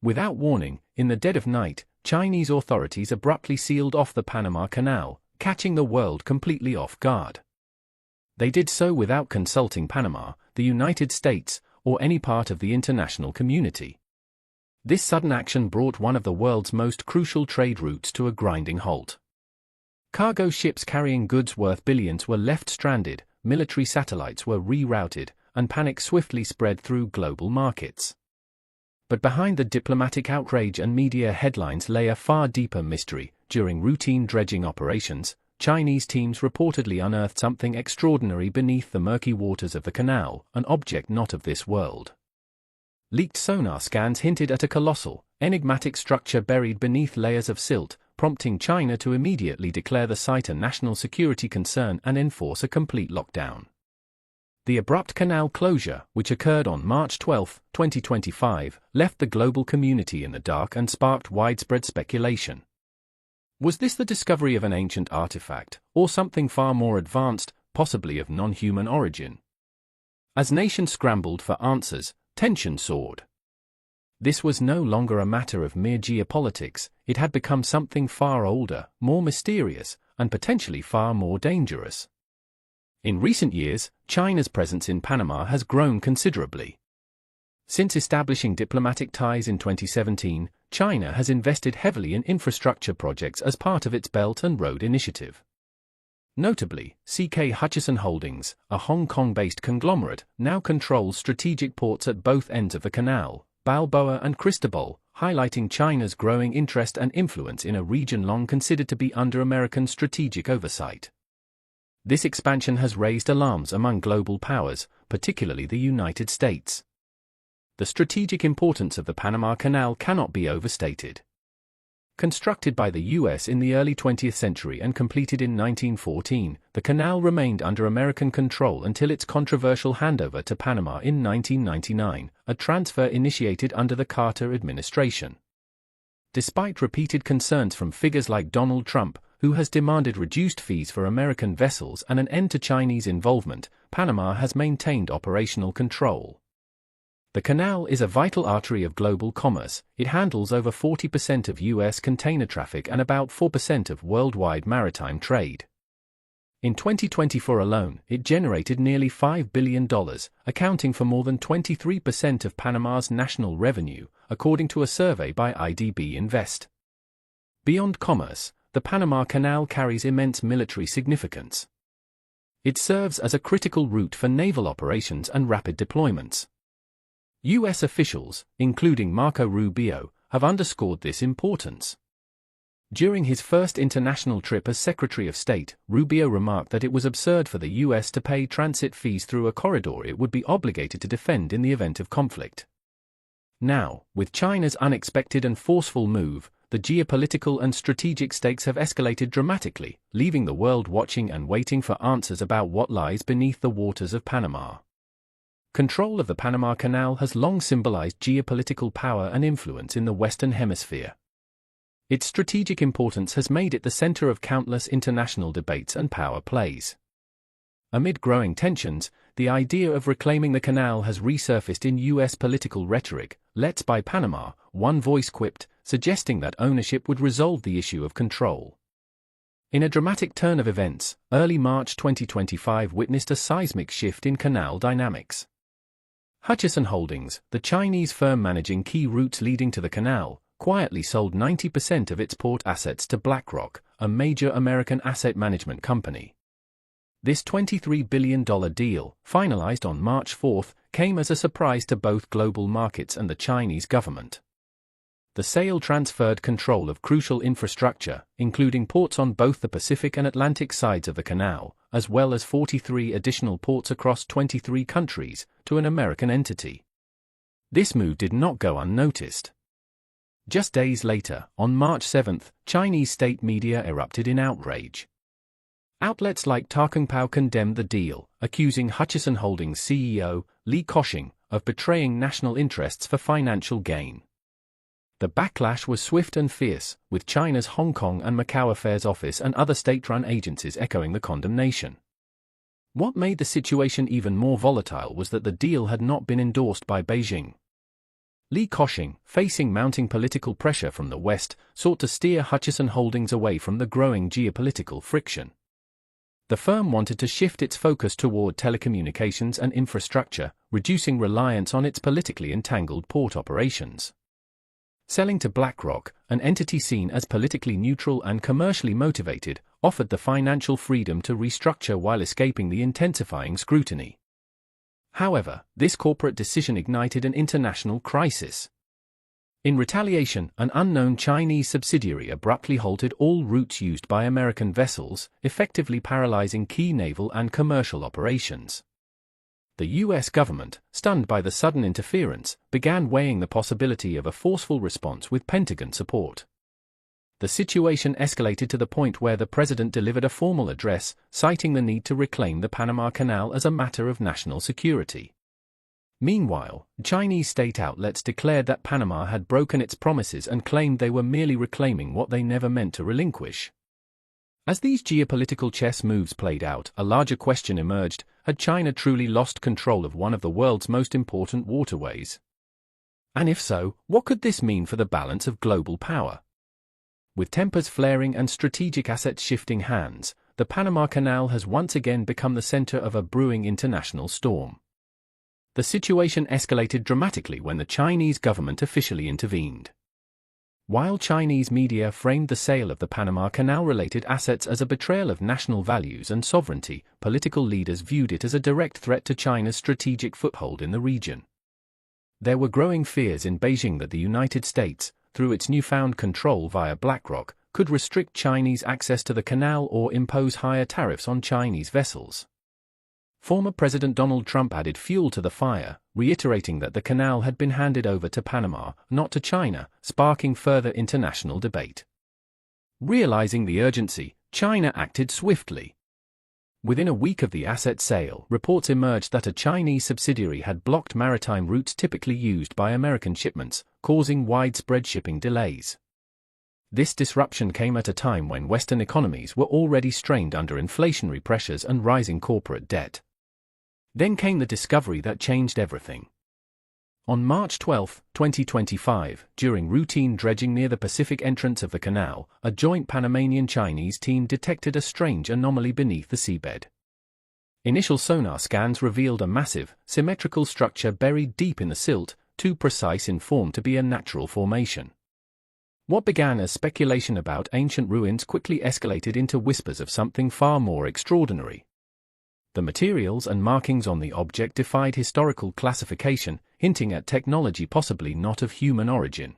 Without warning, in the dead of night, Chinese authorities abruptly sealed off the Panama Canal, catching the world completely off guard. They did so without consulting Panama, the United States, or any part of the international community. This sudden action brought one of the world's most crucial trade routes to a grinding halt. Cargo ships carrying goods worth billions were left stranded, military satellites were rerouted, and panic swiftly spread through global markets. But behind the diplomatic outrage and media headlines lay a far deeper mystery. During routine dredging operations, Chinese teams reportedly unearthed something extraordinary beneath the murky waters of the canal, an object not of this world. Leaked sonar scans hinted at a colossal, enigmatic structure buried beneath layers of silt, prompting China to immediately declare the site a national security concern and enforce a complete lockdown. The abrupt canal closure, which occurred on March 12, 2025, left the global community in the dark and sparked widespread speculation. Was this the discovery of an ancient artifact, or something far more advanced, possibly of non-human origin? As nations scrambled for answers, tension soared. This was no longer a matter of mere geopolitics, it had become something far older, more mysterious, and potentially far more dangerous. In recent years, China's presence in Panama has grown considerably. Since establishing diplomatic ties in 2017, China has invested heavily in infrastructure projects as part of its Belt and Road Initiative. Notably, CK Hutchison Holdings, a Hong Kong-based conglomerate, now controls strategic ports at both ends of the canal, Balboa and Cristobal, highlighting China's growing interest and influence in a region long considered to be under American strategic oversight. This expansion has raised alarms among global powers, particularly the United States. The strategic importance of the Panama Canal cannot be overstated. Constructed by the US in the early 20th century and completed in 1914, the canal remained under American control until its controversial handover to Panama in 1999, a transfer initiated under the Carter administration. Despite repeated concerns from figures like Donald Trump, who has demanded reduced fees for American vessels and an end to Chinese involvement, Panama has maintained operational control. The canal is a vital artery of global commerce. It handles over 40% of U.S. container traffic and about 4% of worldwide maritime trade. In 2024 alone, it generated nearly $5 billion, accounting for more than 23% of Panama's national revenue, according to a survey by IDB Invest. Beyond commerce, the Panama Canal carries immense military significance. It serves as a critical route for naval operations and rapid deployments. U.S. officials, including Marco Rubio, have underscored this importance. During his first international trip as Secretary of State, Rubio remarked that it was absurd for the U.S. to pay transit fees through a corridor it would be obligated to defend in the event of conflict. Now, with China's unexpected and forceful move, the geopolitical and strategic stakes have escalated dramatically, leaving the world watching and waiting for answers about what lies beneath the waters of Panama. Control of the Panama Canal has long symbolized geopolitical power and influence in the Western Hemisphere. Its strategic importance has made it the center of countless international debates and power plays. Amid growing tensions, the idea of reclaiming the canal has resurfaced in U.S. political rhetoric. "Let's buy Panama," one voice quipped, suggesting that ownership would resolve the issue of control. In a dramatic turn of events, early March 2025 witnessed a seismic shift in canal dynamics. Hutchison Holdings, the Chinese firm managing key routes leading to the canal, quietly sold 90% of its port assets to BlackRock, a major American asset management company. This $23 billion deal, finalized on March 4, came as a surprise to both global markets and the Chinese government. The sale transferred control of crucial infrastructure, including ports on both the Pacific and Atlantic sides of the canal, as well as 43 additional ports across 23 countries, to an American entity. This move did not go unnoticed. Just days later, on March 7, Chinese state media erupted in outrage. Outlets like Takungpao condemned the deal, accusing Hutchison Holdings CEO, Li Keqiang, of betraying national interests for financial gain. The backlash was swift and fierce, with China's Hong Kong and Macau Affairs Office and other state-run agencies echoing the condemnation. What made the situation even more volatile was that the deal had not been endorsed by Beijing. Li Keqiang, facing mounting political pressure from the West, sought to steer Hutchison Holdings away from the growing geopolitical friction. The firm wanted to shift its focus toward telecommunications and infrastructure, reducing reliance on its politically entangled port operations. Selling to BlackRock, an entity seen as politically neutral and commercially motivated, offered the financial freedom to restructure while escaping the intensifying scrutiny. However, this corporate decision ignited an international crisis. In retaliation, an unknown Chinese subsidiary abruptly halted all routes used by American vessels, effectively paralyzing key naval and commercial operations. The U.S. government, stunned by the sudden interference, began weighing the possibility of a forceful response with Pentagon support. The situation escalated to the point where the president delivered a formal address, citing the need to reclaim the Panama Canal as a matter of national security. Meanwhile, Chinese state outlets declared that Panama had broken its promises and claimed they were merely reclaiming what they never meant to relinquish. As these geopolitical chess moves played out, a larger question emerged: had China truly lost control of one of the world's most important waterways? And if so, what could this mean for the balance of global power? With tempers flaring and strategic assets shifting hands, the Panama Canal has once again become the center of a brewing international storm. The situation escalated dramatically when the Chinese government officially intervened. While Chinese media framed the sale of the Panama Canal-related assets as a betrayal of national values and sovereignty, political leaders viewed it as a direct threat to China's strategic foothold in the region. There were growing fears in Beijing that the United States, through its newfound control via BlackRock, could restrict Chinese access to the canal or impose higher tariffs on Chinese vessels. Former President Donald Trump added fuel to the fire, reiterating that the canal had been handed over to Panama, not to China, sparking further international debate. Realizing the urgency, China acted swiftly. Within a week of the asset sale, reports emerged that a Chinese subsidiary had blocked maritime routes typically used by American shipments, causing widespread shipping delays. This disruption came at a time when Western economies were already strained under inflationary pressures and rising corporate debt. Then came the discovery that changed everything. On March 12, 2025, during routine dredging near the Pacific entrance of the canal, a joint Panamanian-Chinese team detected a strange anomaly beneath the seabed. Initial sonar scans revealed a massive, symmetrical structure buried deep in the silt, too precise in form to be a natural formation. What began as speculation about ancient ruins quickly escalated into whispers of something far more extraordinary. The materials and markings on the object defied historical classification, hinting at technology possibly not of human origin.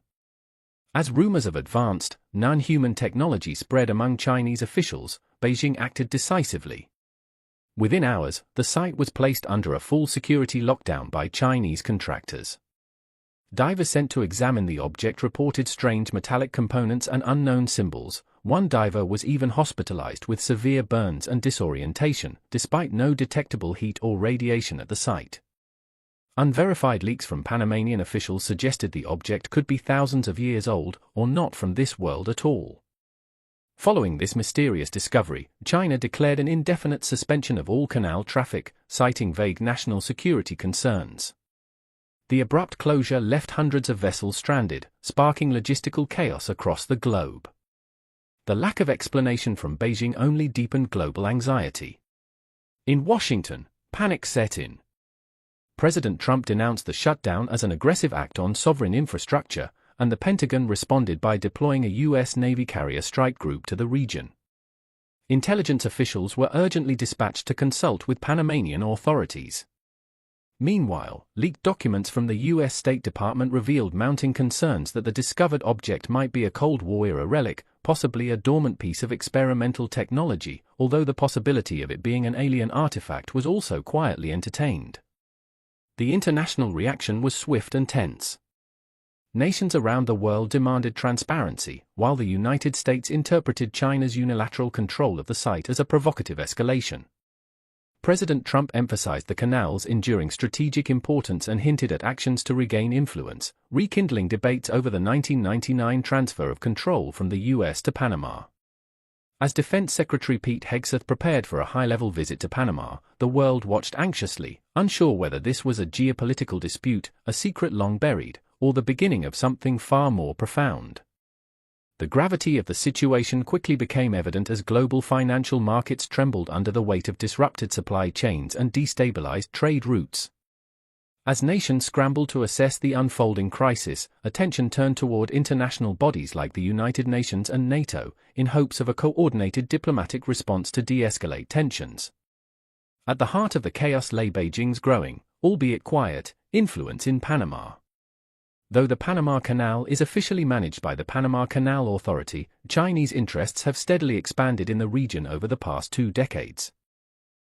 As rumors of advanced, non-human technology spread among Chinese officials, Beijing acted decisively. Within hours, the site was placed under a full security lockdown by Chinese contractors. Divers sent to examine the object reported strange metallic components and unknown symbols. One diver was even hospitalized with severe burns and disorientation, despite no detectable heat or radiation at the site. Unverified leaks from Panamanian officials suggested the object could be thousands of years old, or not from this world at all. Following this mysterious discovery, China declared an indefinite suspension of all canal traffic, citing vague national security concerns. The abrupt closure left hundreds of vessels stranded, sparking logistical chaos across the globe. The lack of explanation from Beijing only deepened global anxiety. In Washington, panic set in. President Trump denounced the shutdown as an aggressive act on sovereign infrastructure, and the Pentagon responded by deploying a U.S. Navy carrier strike group to the region. Intelligence officials were urgently dispatched to consult with Panamanian authorities. Meanwhile, leaked documents from the U.S. State Department revealed mounting concerns that the discovered object might be a Cold War-era relic, possibly a dormant piece of experimental technology, although the possibility of it being an alien artifact was also quietly entertained. The international reaction was swift and tense. Nations around the world demanded transparency, while the United States interpreted China's unilateral control of the site as a provocative escalation. President Trump emphasized the canal's enduring strategic importance and hinted at actions to regain influence, rekindling debates over the 1999 transfer of control from the U.S. to Panama. As Defense Secretary Pete Hegseth prepared for a high-level visit to Panama, the world watched anxiously, unsure whether this was a geopolitical dispute, a secret long buried, or the beginning of something far more profound? The gravity of the situation quickly became evident as global financial markets trembled under the weight of disrupted supply chains and destabilized trade routes. As nations scrambled to assess the unfolding crisis, attention turned toward international bodies like the United Nations and NATO, in hopes of a coordinated diplomatic response to de-escalate tensions. At the heart of the chaos lay Beijing's growing, albeit quiet, influence in Panama. Though the Panama Canal is officially managed by the Panama Canal Authority, Chinese interests have steadily expanded in the region over the past 2 decades.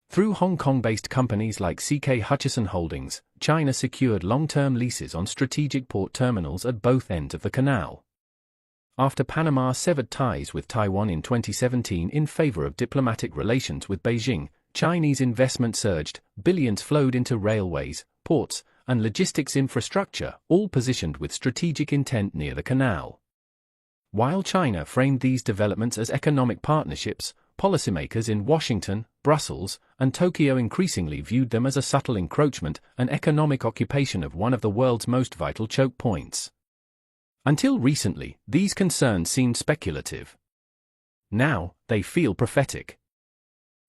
Through Hong Kong-based companies like CK Hutchison Holdings, China secured long-term leases on strategic port terminals at both ends of the canal. After Panama severed ties with Taiwan in 2017 in favor of diplomatic relations with Beijing, Chinese investment surged, billions flowed into railways, ports, and logistics infrastructure, all positioned with strategic intent near the canal. While China framed these developments as economic partnerships, policymakers in Washington, Brussels, and Tokyo increasingly viewed them as a subtle encroachment, an economic occupation of one of the world's most vital choke points. Until recently, these concerns seemed speculative. Now, they feel prophetic.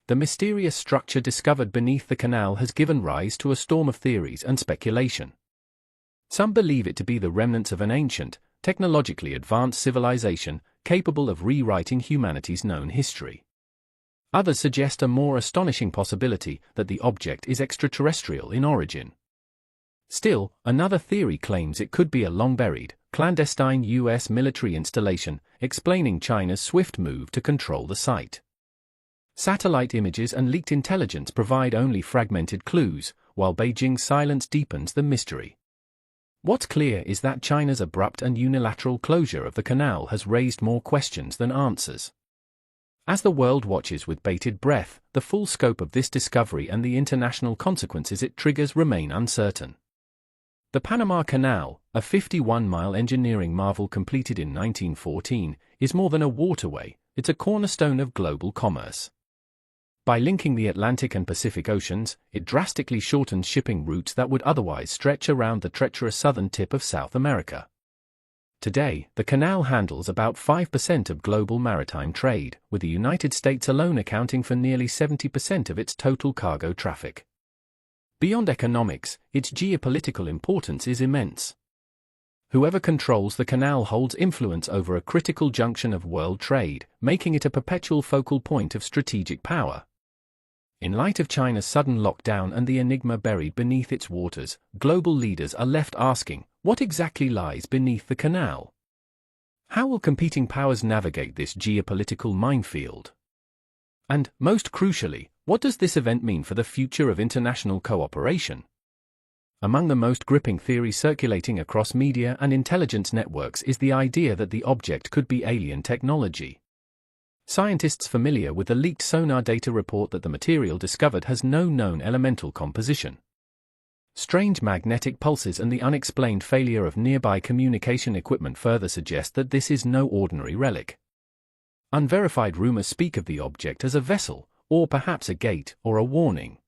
The mysterious structure discovered beneath the canal has given rise to a storm of theories and speculation. Some believe it to be the remnants of an ancient, technologically advanced civilization, capable of rewriting humanity's known history. Others suggest a more astonishing possibility, that the object is extraterrestrial in origin. Still, another theory claims it could be a long-buried, clandestine U.S. military installation, explaining China's swift move to control the site. Satellite images and leaked intelligence provide only fragmented clues, while Beijing's silence deepens the mystery. What's clear is that China's abrupt and unilateral closure of the canal has raised more questions than answers. As the world watches with bated breath, the full scope of this discovery and the international consequences it triggers remain uncertain. The Panama Canal, a 51-mile engineering marvel completed in 1914, is more than a waterway, it's a cornerstone of global commerce. By linking the Atlantic and Pacific Oceans, it drastically shortens shipping routes that would otherwise stretch around the treacherous southern tip of South America. Today, the canal handles about 5% of global maritime trade, with the United States alone accounting for nearly 70% of its total cargo traffic. Beyond economics, its geopolitical importance is immense. Whoever controls the canal holds influence over a critical junction of world trade, making it a perpetual focal point of strategic power. In light of China's sudden lockdown and the enigma buried beneath its waters, global leaders are left asking, what exactly lies beneath the canal? How will competing powers navigate this geopolitical minefield? And, most crucially, what does this event mean for the future of international cooperation? Among the most gripping theories circulating across media and intelligence networks is the idea that the object could be alien technology. Scientists familiar with the leaked sonar data report that the material discovered has no known elemental composition. Strange magnetic pulses and the unexplained failure of nearby communication equipment further suggest that this is no ordinary relic. Unverified rumors speak of the object as a vessel, or perhaps a gate or a warning.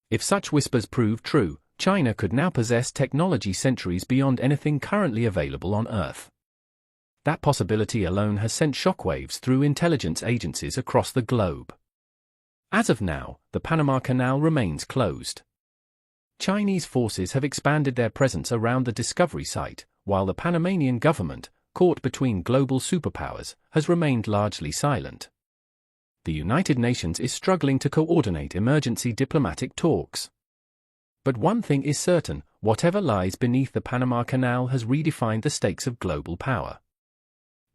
If such whispers prove true, China could now possess technology centuries beyond anything currently available on Earth. That possibility alone has sent shockwaves through intelligence agencies across the globe. As of now, the Panama Canal remains closed. Chinese forces have expanded their presence around the discovery site, while the Panamanian government, caught between global superpowers, has remained largely silent. The United Nations is struggling to coordinate emergency diplomatic talks. But one thing is certain, whatever lies beneath the Panama Canal has redefined the stakes of global power.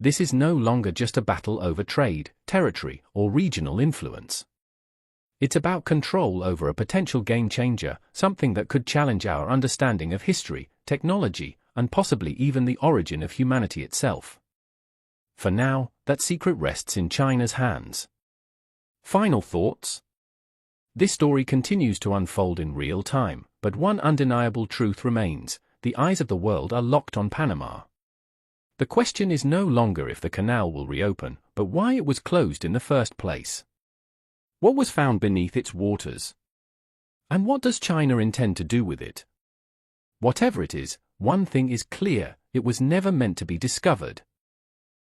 This is no longer just a battle over trade, territory, or regional influence. It's about control over a potential game-changer, something that could challenge our understanding of history, technology, and possibly even the origin of humanity itself. For now, that secret rests in China's hands. Final thoughts? This story continues to unfold in real time, but one undeniable truth remains: the eyes of the world are locked on Panama. The question is no longer if the canal will reopen, but why it was closed in the first place. What was found beneath its waters? And what does China intend to do with it? Whatever it is, one thing is clear, it was never meant to be discovered.